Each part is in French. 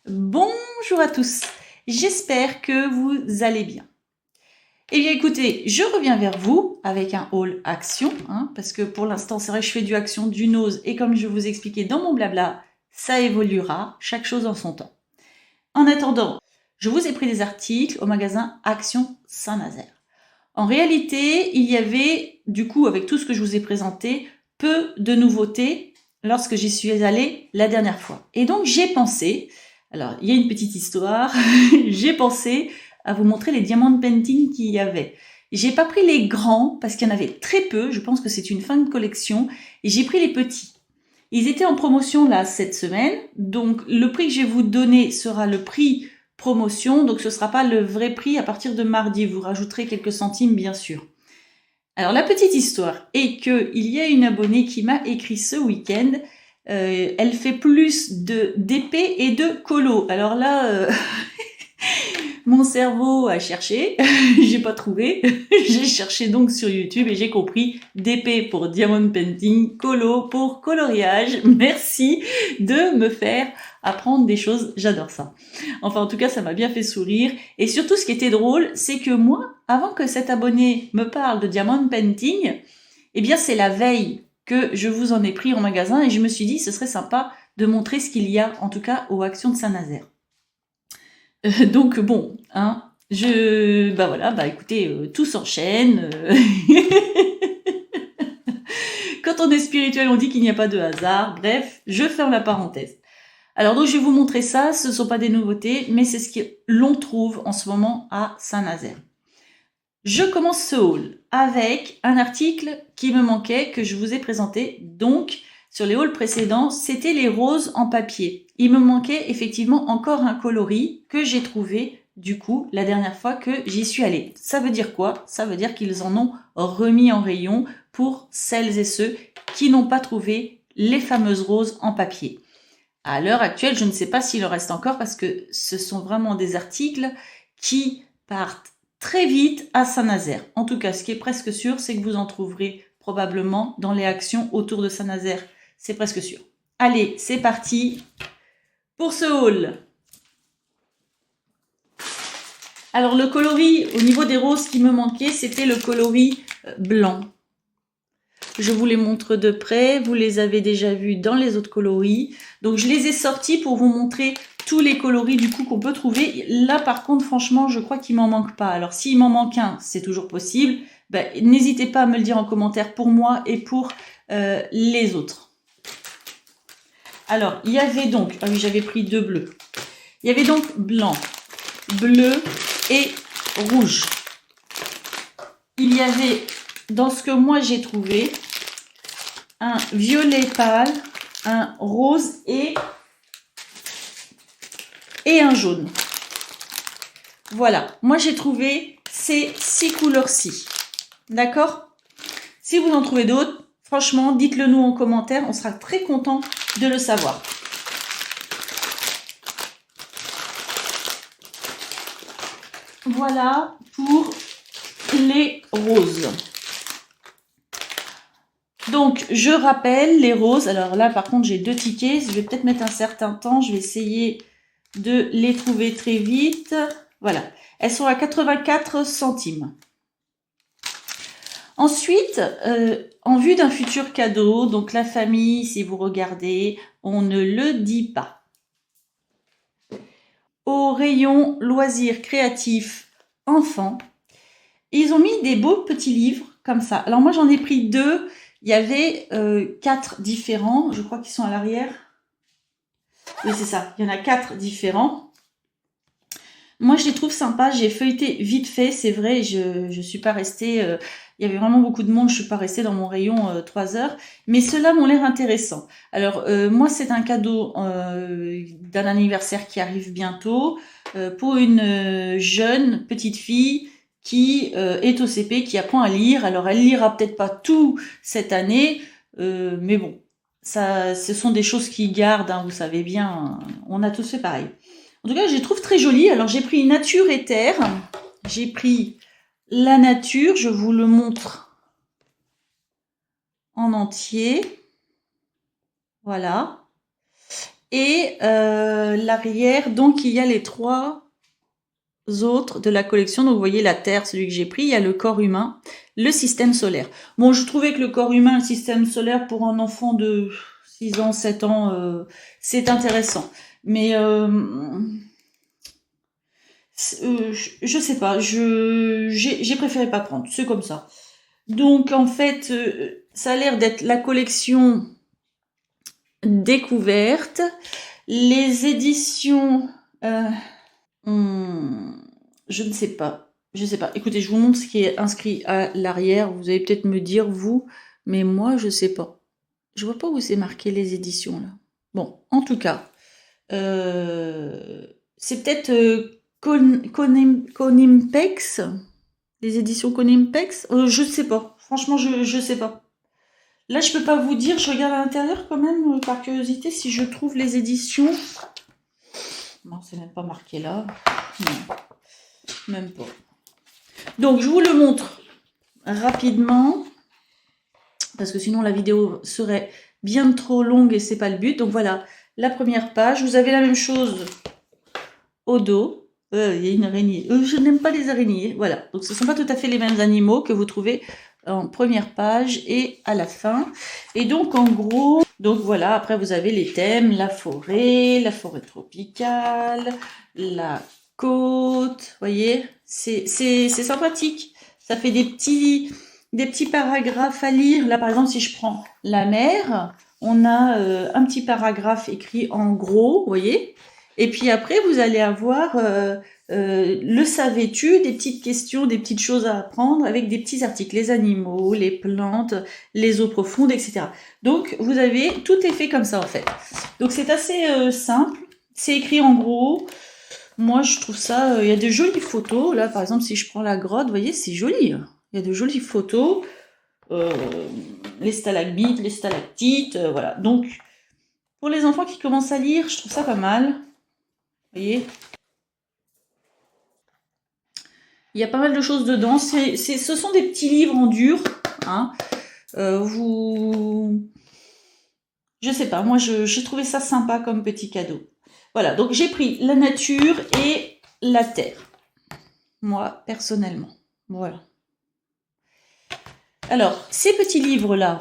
Bonjour à tous, j'espère que vous allez bien. Eh bien écoutez, je reviens vers vous avec un haul action, parce que pour l'instant c'est vrai que je fais du action, du nose, et comme je vous expliquais dans mon blabla, ça évoluera, chaque chose en son temps. En attendant, je vous ai pris des articles au magasin Action Saint-Nazaire. En réalité, il y avait, du coup, avec tout ce que je vous ai présenté, peu de nouveautés lorsque j'y suis allée la dernière fois. Et donc j'ai pensé, alors il y a une petite histoire, j'ai pensé à vous montrer les diamant painting qu'il y avait. J'ai pas pris les grands parce qu'il y en avait très peu, je pense que c'est une fin de collection, et j'ai pris les petits. Ils étaient en promotion là cette semaine, donc le prix que je vais vous donner sera le prix promotion, donc ce ne sera pas le vrai prix à partir de mardi, vous rajouterez quelques centimes bien sûr. Alors la petite histoire est qu'il y a une abonnée qui m'a écrit ce week-end, elle fait plus d'épées et de colos. Alors là, mon cerveau a cherché, j'ai pas trouvé, j'ai cherché donc sur YouTube et j'ai compris d'épée pour diamond painting, colo pour coloriage. Merci de me faire apprendre des choses, j'adore ça. Enfin en tout cas ça m'a bien fait sourire et surtout ce qui était drôle c'est que moi, avant que cet abonné me parle de diamond painting, eh bien c'est la veille que je vous en ai pris en magasin et je me suis dit ce serait sympa de montrer ce qu'il y a en tout cas aux actions de Saint-Nazaire. Donc bon, bah voilà, bah écoutez, tout s'enchaîne. Quand on est spirituel, on dit qu'il n'y a pas de hasard. Bref, je ferme la parenthèse. Alors donc je vais vous montrer ça, ce ne sont pas des nouveautés, mais c'est ce que l'on trouve en ce moment à Saint-Nazaire. Je commence ce haul avec un article qui me manquait, que je vous ai présenté. Donc, sur les hauls précédents, c'était les roses en papier. Il me manquait effectivement encore un coloris que j'ai trouvé, du coup, la dernière fois que j'y suis allée. Ça veut dire quoi? Ça veut dire qu'ils en ont remis en rayon pour celles et ceux qui n'ont pas trouvé les fameuses roses en papier. À l'heure actuelle, je ne sais pas s'il en reste encore parce que ce sont vraiment des articles qui partent très vite à Saint-Nazaire. En tout cas, ce qui est presque sûr, c'est que vous en trouverez probablement dans les actions autour de Saint-Nazaire. C'est presque sûr. Allez, c'est parti pour ce haul. Alors le coloris, au niveau des roses qui me manquait, c'était le coloris blanc. Je vous les montre de près, vous les avez déjà vus dans les autres coloris. Donc je les ai sortis pour vous montrer tous les coloris du coup qu'on peut trouver. Là par contre franchement je crois qu'il m'en manque pas. Alors s'il m'en manque un, c'est toujours possible. Ben, n'hésitez pas à me le dire en commentaire pour moi et pour les autres. Alors il y avait donc, ah oui j'avais pris deux bleus. Il y avait donc blanc, bleu et rouge. Il y avait dans ce que moi j'ai trouvé un violet pâle, un rose et un jaune. Voilà, moi j'ai trouvé ces 6 couleurs-ci. D'accord? Si vous en trouvez d'autres, franchement, dites-le nous en commentaire, on sera très content de le savoir. Voilà pour les roses. Donc, je rappelle les roses. Alors là, par contre, j'ai 2 tickets. Je vais peut-être mettre un certain temps. Je vais essayer de les trouver très vite. Voilà. Elles sont à 84 centimes. Ensuite, en vue d'un futur cadeau, donc la famille, si vous regardez, on ne le dit pas. Au rayon loisirs créatifs enfants, ils ont mis des beaux petits livres comme ça. Alors moi, j'en ai pris 2. Il y avait 4 différents. Je crois qu'ils sont à l'arrière. Oui, c'est ça. Il y en a 4 différents. Moi, je les trouve sympas. J'ai feuilleté vite fait, c'est vrai. Je suis pas restée... il y avait vraiment beaucoup de monde. Je suis pas restée dans mon rayon 3 heures. Mais ceux-là m'ont l'air intéressants. Alors, moi, c'est un cadeau d'un anniversaire qui arrive bientôt pour une jeune petite fille qui est au CP, qui apprend à lire. Alors, elle lira peut-être pas tout cette année, mais bon, ça, ce sont des choses qui gardent, vous savez bien, on a tous fait pareil. En tout cas, je les trouve très jolies. Alors, j'ai pris nature et terre. J'ai pris la nature. Je vous le montre en entier. Voilà. Et l'arrière, donc il y a les 3 autres de la collection. Donc vous voyez la Terre, celui que j'ai pris, il y a le corps humain, le système solaire. Bon, je trouvais que le corps humain, le système solaire pour un enfant de 6 ans, 7 ans, c'est intéressant. Mais je sais pas, j'ai préféré pas prendre, c'est comme ça. Donc en fait, ça a l'air d'être la collection découverte. Les éditions, je ne sais pas. Je sais pas. Écoutez, je vous montre ce qui est inscrit à l'arrière. Vous allez peut-être me dire, vous, mais moi, je sais pas. Je vois pas où c'est marqué les éditions, là. Bon, en tout cas, c'est peut-être Conimpex, les éditions Conimpex. Je sais pas. Franchement, je sais pas. Là, je peux pas vous dire. Je regarde à l'intérieur quand même, par curiosité, si je trouve les éditions. Non, c'est même pas marqué là. Non, même pas. Donc, je vous le montre rapidement, parce que sinon la vidéo serait bien trop longue et c'est pas le but. Donc voilà, la première page. Vous avez la même chose au dos. Il y a une araignée. Je n'aime pas les araignées. Voilà. Donc, ce ne sont pas tout à fait les mêmes animaux que vous trouvez en première page et à la fin. Et donc, en gros, donc voilà, après vous avez les thèmes, la forêt tropicale, la côte, voyez, c'est sympathique. Ça fait des petits paragraphes à lire. Là, par exemple, si je prends la mer, on a un petit paragraphe écrit en gros, voyez. Et puis après, vous allez avoir le savais-tu, des petites questions, des petites choses à apprendre avec des petits articles, les animaux, les plantes, les eaux profondes, etc. Donc, vous avez, tout est fait comme ça en fait. Donc, c'est assez simple, c'est écrit en gros. Moi, je trouve ça, il y a de jolies photos. Là, par exemple, si je prends la grotte, vous voyez, c'est joli. Il y a de jolies photos. Les stalagmites, les stalactites, voilà. Donc, pour les enfants qui commencent à lire, je trouve ça pas mal. Vous voyez, il y a pas mal de choses dedans. Ce sont des petits livres en dur. Hein. Je sais pas, moi j'ai trouvé ça sympa comme petit cadeau. Voilà, donc j'ai pris la nature et la terre. Moi, personnellement. Voilà. Alors, ces petits livres-là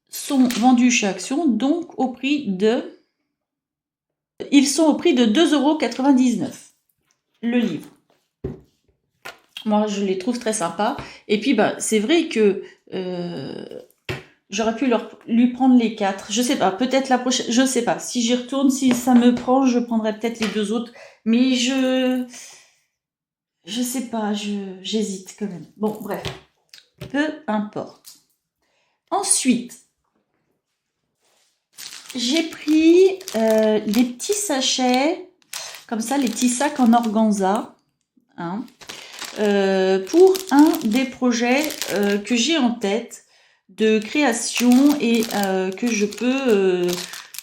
sont vendus chez Action, donc au prix de... Ils sont au prix de 2,99 € le livre. Moi, je les trouve très sympas. Et puis, bah, c'est vrai que j'aurais pu lui prendre les 4. Je sais pas, peut-être la prochaine... Je sais pas. Si j'y retourne, si ça me prend, je prendrai peut-être les 2 autres. Mais je sais pas, j'hésite quand même. Bon, bref. Peu importe. Ensuite, j'ai pris des petits sachets, comme ça, les petits sacs en organza, hein, pour un des projets que j'ai en tête de création et que je peux,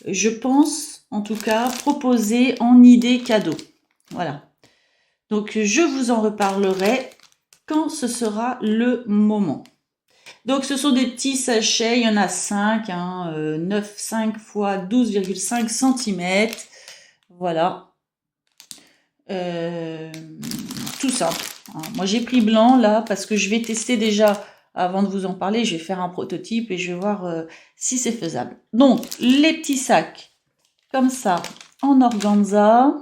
je pense en tout cas, proposer en idée cadeau. Voilà. Donc, je vous en reparlerai quand ce sera le moment. Donc, ce sont des petits sachets, il y en a 5, hein, 5 x 12,5 cm. Voilà. Tout simple. Hein. Moi, j'ai pris blanc, là, parce que je vais tester déjà, avant de vous en parler, je vais faire un prototype et je vais voir si c'est faisable. Donc, les petits sacs, comme ça, en organza,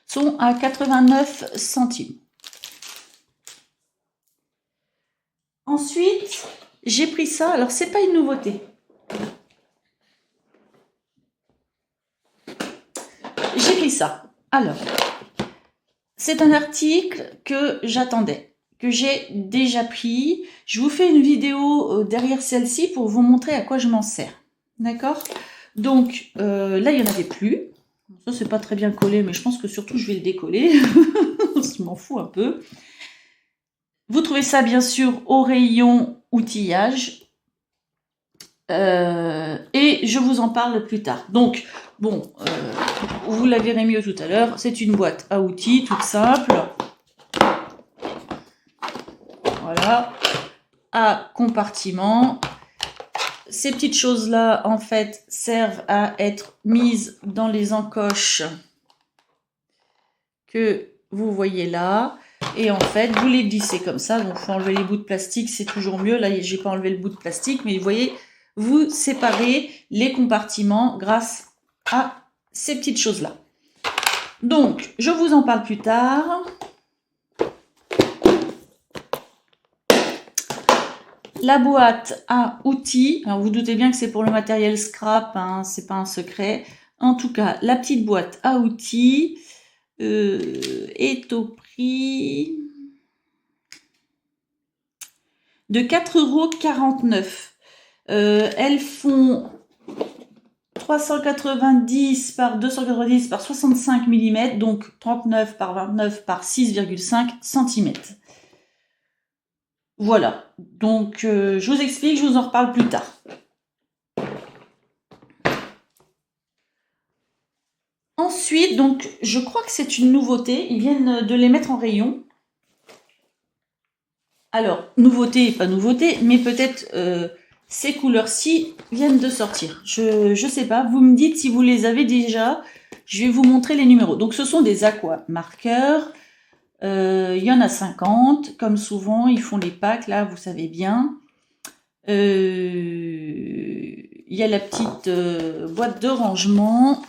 sont à 89 centimes. Ensuite, j'ai pris ça. Alors, c'est pas une nouveauté. J'ai pris ça. Alors, c'est un article que j'attendais, que j'ai déjà pris. Je vous fais une vidéo derrière celle-ci pour vous montrer à quoi je m'en sers. D'accord? Donc, là, il n'y en avait plus. Ça, c'est pas très bien collé, mais je pense que surtout, je vais le décoller. Je m'en fous un peu. Vous trouvez ça, bien sûr, au rayon outillage. Et je vous en parle plus tard. Donc, bon, vous la verrez mieux tout à l'heure. C'est une boîte à outils, toute simple. Voilà. À compartiment. ces petites choses-là, en fait, servent à être mises dans les encoches que vous voyez là. Et en fait, vous les glissez comme ça. Donc, il faut enlever les bouts de plastique, c'est toujours mieux. Là, j'ai pas enlevé le bout de plastique, mais vous voyez, vous séparez les compartiments grâce à ces petites choses-là. Donc, je vous en parle plus tard. La boîte à outils, alors vous doutez bien que c'est pour le matériel scrap, hein, c'est pas un secret. En tout cas, la petite boîte à outils est au prix de 4,49 €. Elles font 390 par 290 par 65 mm, donc 39 par 29 par 6,5 cm. Voilà, donc je vous explique, je vous en reparle plus tard. Ensuite, donc je crois que c'est une nouveauté, ils viennent de les mettre en rayon. Alors, nouveauté, pas nouveauté, mais peut-être ces couleurs-ci viennent de sortir. Je sais pas, vous me dites si vous les avez déjà, je vais vous montrer les numéros. Donc ce sont des aqua marqueurs. Il y en a 50, comme souvent, ils font les packs, là, vous savez bien. Il y a la petite boîte de rangement.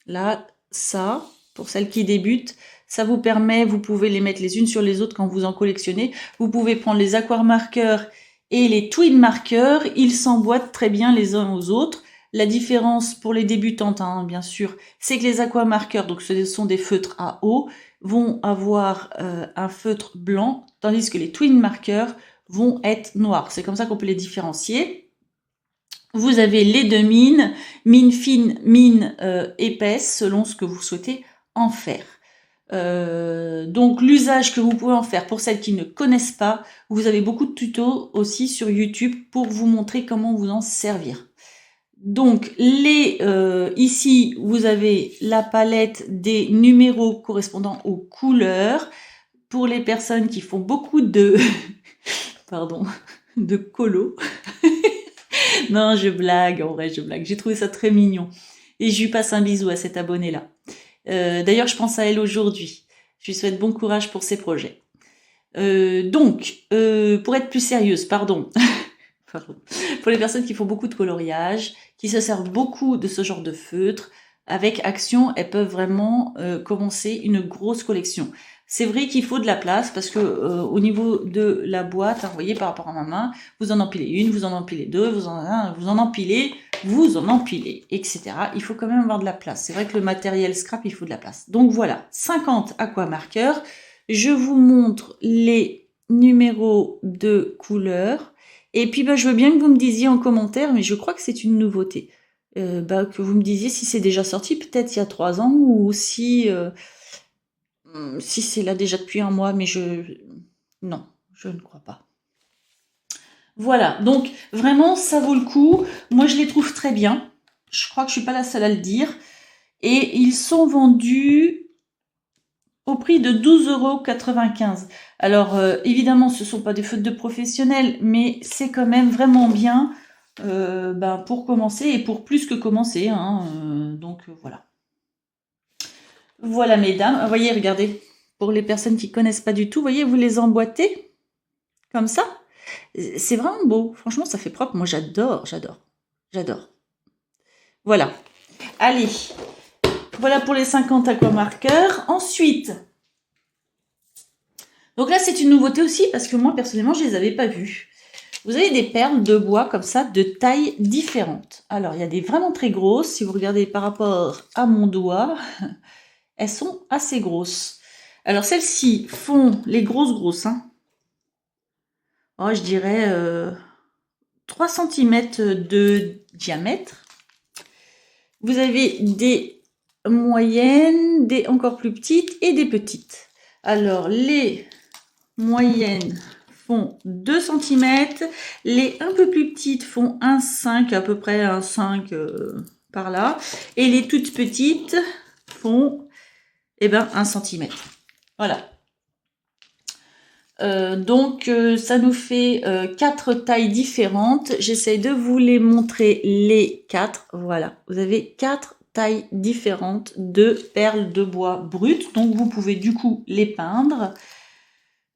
Là, ça, pour celles qui débutent, ça vous permet, vous pouvez les mettre les unes sur les autres quand vous en collectionnez. Vous pouvez prendre les aqua marqueurs et les twin marqueurs. Ils s'emboîtent très bien les uns aux autres. La différence pour les débutantes, hein, bien sûr, c'est que les aqua marqueurs, donc ce sont des feutres à eau, vont avoir un feutre blanc, tandis que les twin marqueurs vont être noirs. C'est comme ça qu'on peut les différencier. Vous avez les deux mines, mine fine, mine épaisse, selon ce que vous souhaitez en faire. Donc l'usage que vous pouvez en faire, pour celles qui ne connaissent pas, vous avez beaucoup de tutos aussi sur YouTube pour vous montrer comment vous en servir. Donc ici, vous avez la palette des numéros correspondant aux couleurs. Pour les personnes qui font beaucoup de pardon, de colo. Non, je blague, en vrai, je blague. J'ai trouvé ça très mignon. Et je lui passe un bisou à cette abonnée-là. D'ailleurs, je pense à elle aujourd'hui. Je lui souhaite bon courage pour ses projets. Donc, pour être plus sérieuse, pardon. Pour les personnes qui font beaucoup de coloriage, qui se servent beaucoup de ce genre de feutre, avec Action, elles peuvent vraiment commencer une grosse collection. C'est vrai qu'il faut de la place parce que au niveau de la boîte, hein, vous voyez par rapport à ma main, vous en empilez une, vous en empilez deux, vous en empilez, etc. Il faut quand même avoir de la place. C'est vrai que le matériel scrap, il faut de la place. Donc voilà, 50 aqua marqueurs. Je vous montre les numéros de couleurs. Et puis je veux bien que vous me disiez en commentaire, mais je crois que c'est une nouveauté. Que vous me disiez si c'est déjà sorti, peut-être il y a 3 ans, ou si c'est là déjà depuis un mois, mais non, je ne crois pas. Voilà, donc vraiment, ça vaut le coup. Moi, je les trouve très bien. Je crois que je suis pas la seule à le dire. Et ils sont vendus au prix de 12,95 €. Alors, évidemment, ce ne sont pas des feutres de professionnels, mais c'est quand même vraiment bien pour commencer et pour plus que commencer. Hein, donc, voilà. Voilà, mesdames. Vous voyez, regardez, pour les personnes qui ne connaissent pas du tout, vous voyez, vous les emboîtez comme ça. C'est vraiment beau. Franchement, ça fait propre. Moi, j'adore. Voilà. Allez. Voilà pour les 50 aquamarqueurs. Ensuite, donc là, c'est une nouveauté aussi parce que moi, personnellement, je ne les avais pas vues. Vous avez des perles de bois comme ça, de tailles différentes. Alors, il y a des vraiment très grosses. Si vous regardez par rapport à mon doigt, elles sont assez grosses. Alors, celles-ci font les grosses, hein. Oh, je dirais 3 cm de diamètre. Vous avez des moyennes, des encore plus petites et des petites. Alors, les moyennes font 2 cm, les un peu plus petites font 1,5, à peu près 1,5 par là, et les toutes petites font 1 cm. Voilà. Donc, ça nous fait 4 tailles différentes. J'essaie de vous les montrer les 4. Voilà, vous avez 4 tailles différentes de perles de bois brutes. Donc, vous pouvez du coup les peindre.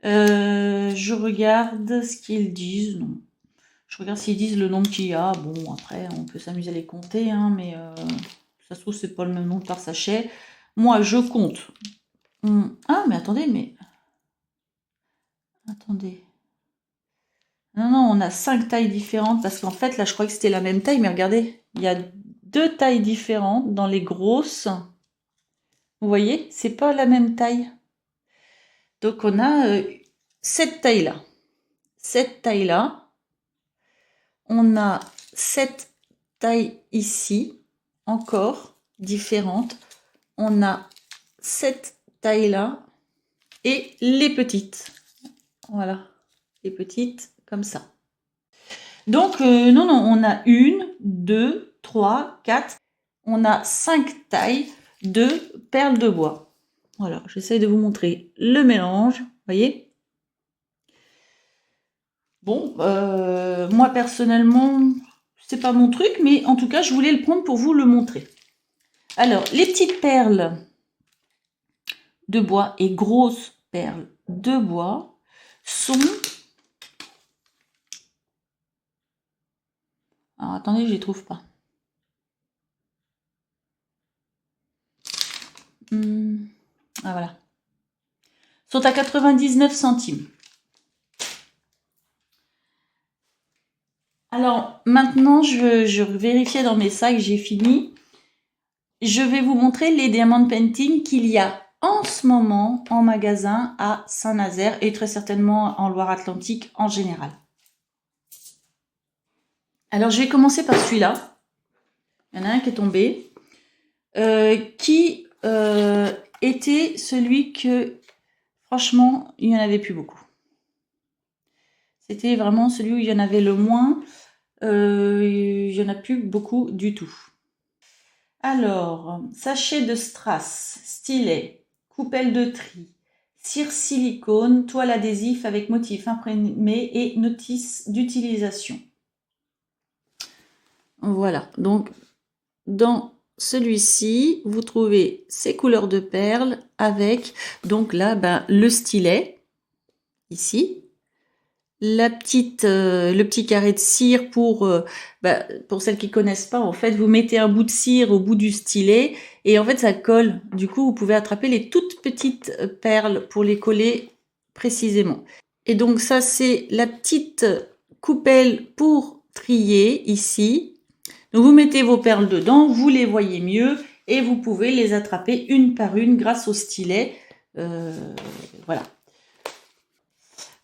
Je regarde ce qu'ils disent. Non. Je regarde s'ils disent le nombre qu'il y a. Bon, après, on peut s'amuser à les compter, hein, mais ça se trouve, c'est pas le même nombre par sachet. Moi, je compte. Ah, mais attendez, mais... Attendez. Non, non, on a 5 tailles différentes parce qu'en fait, là, je crois que c'était la même taille, mais regardez, il y a 2 tailles différentes dans les grosses. Vous voyez, c'est pas la même taille. Donc, on a cette taille-là. Cette taille-là. On a cette taille ici, encore différente. On a cette taille-là et les petites. Voilà, les petites comme ça. Donc, non, non, on a 1, 2, 3, 4. On a 5 tailles de perles de bois. Voilà, j'essaie de vous montrer le mélange. Vous voyez? Bon, moi personnellement, c'est pas mon truc, mais en tout cas, je voulais le prendre pour vous le montrer. Alors, les petites perles de bois et grosses perles de bois sont... Alors, attendez, je les trouve pas. Ah, voilà. Sont à 99 centimes. Alors, maintenant, je vérifiais dans mes sacs, j'ai fini. Je vais vous montrer les diamond painting qu'il y a en ce moment en magasin à Saint-Nazaire et très certainement en Loire-Atlantique en général. Alors, je vais commencer par celui-là. Il y en a un qui est tombé. Qui était celui que, franchement, il n'y en avait plus beaucoup. C'était vraiment celui où il y en avait le moins. Il n'y en a plus beaucoup du tout. Alors, sachet de strass, stylet, coupelle de tri, cire silicone, toile adhésif avec motif imprimé et notice d'utilisation. Voilà, donc dans celui-ci, vous trouvez ces couleurs de perles avec, donc là, le stylet, ici, le petit carré de cire pour celles qui connaissent pas, en fait, vous mettez un bout de cire au bout du stylet et en fait, ça colle. Du coup, vous pouvez attraper les toutes petites perles pour les coller précisément. Et donc ça, c'est la petite coupelle pour trier ici. Donc vous mettez vos perles dedans, vous les voyez mieux et vous pouvez les attraper une par une grâce au stylet. Voilà.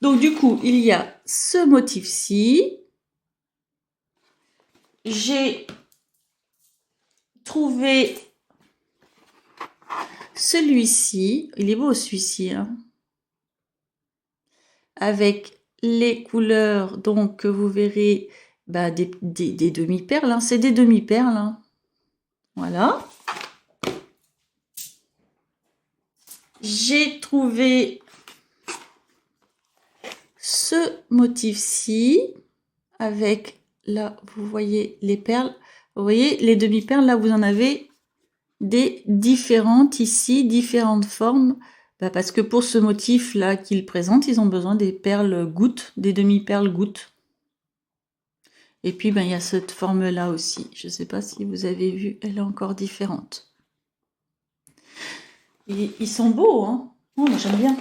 Donc du coup, il y a ce motif-ci. J'ai trouvé celui-ci. Il est beau celui-ci, hein, avec les couleurs, donc vous verrez des demi-perles. Hein. C'est des demi-perles. Hein. Voilà. J'ai trouvé ce motif-ci avec, là, vous voyez les perles. Vous voyez les demi-perles, là, vous en avez des différentes ici, différentes formes. Parce que pour ce motif-là qu'ils présentent, ils ont besoin des perles gouttes, des demi-perles gouttes. Et puis, il y a cette forme-là aussi. Je ne sais pas si vous avez vu, elle est encore différente. Et ils sont beaux, hein. Oh, moi, j'aime bien.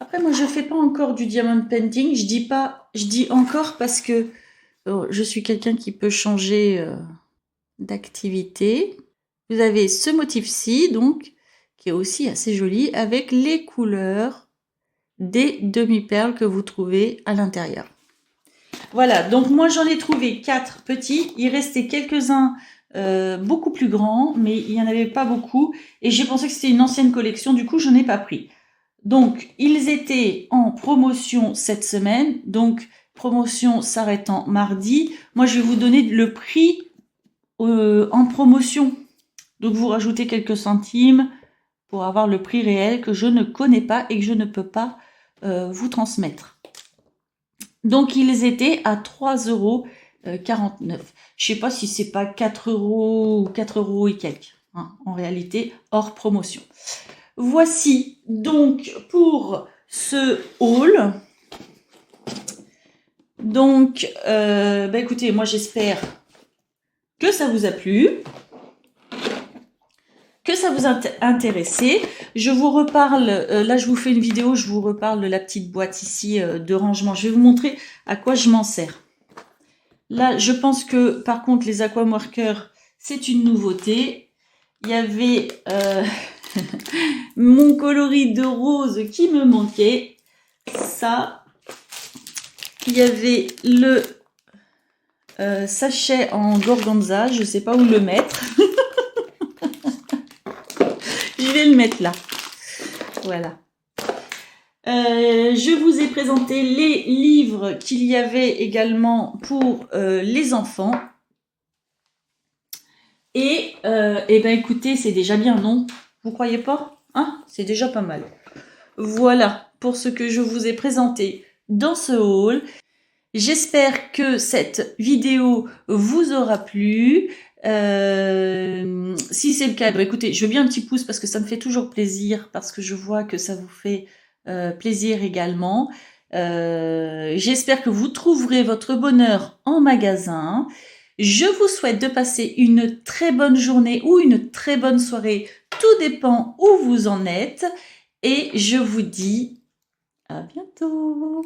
Après, moi, je fais pas encore du diamond painting. Je dis encore parce que je suis quelqu'un qui peut changer d'activité. Vous avez ce motif-ci, donc, qui est aussi assez joli, avec les couleurs des demi-perles que vous trouvez à l'intérieur. Voilà, donc moi j'en ai trouvé 4 petits. Il restait quelques-uns beaucoup plus grands, mais il n'y en avait pas beaucoup. Et j'ai pensé que c'était une ancienne collection, du coup, je n'en ai pas pris. Donc, ils étaient en promotion cette semaine. Donc, promotion s'arrêtant mardi. Moi, je vais vous donner le prix en promotion. Donc, vous rajoutez quelques centimes. pour avoir le prix réel que je ne connais pas et que je ne peux pas vous transmettre. Donc, ils étaient à 3,49 €. Je sais pas si c'est pas 4 € ou 4 € et quelques, hein, en réalité, hors promotion. Voici donc pour ce haul. Donc, bah écoutez, moi j'espère que ça vous a plu, que ça vous a intéressé. Je vous reparle, là je vous fais une vidéo, je vous reparle de la petite boîte ici de rangement. Je vais vous montrer à quoi je m'en sers. Là, je pense que par contre les aquamarqueurs, c'est une nouveauté. Il y avait mon coloris de rose qui me manquait. Ça, il y avait le sachet en gorgonza, je ne sais pas où le mettre. Je vais le mettre là. Voilà. Je vous ai présenté les livres qu'il y avait également pour les enfants. Et ben écoutez, c'est déjà bien, non? Vous croyez pas? Hein? C'est déjà pas mal. Voilà pour ce que je vous ai présenté dans ce haul. J'espère que cette vidéo vous aura plu. Si c'est le cas, bah écoutez, je veux bien un petit pouce parce que ça me fait toujours plaisir, parce que je vois que ça vous fait plaisir également. J'espère que vous trouverez votre bonheur en magasin. Je vous souhaite de passer une très bonne journée ou une très bonne soirée. Tout dépend où vous en êtes. Et je vous dis à bientôt.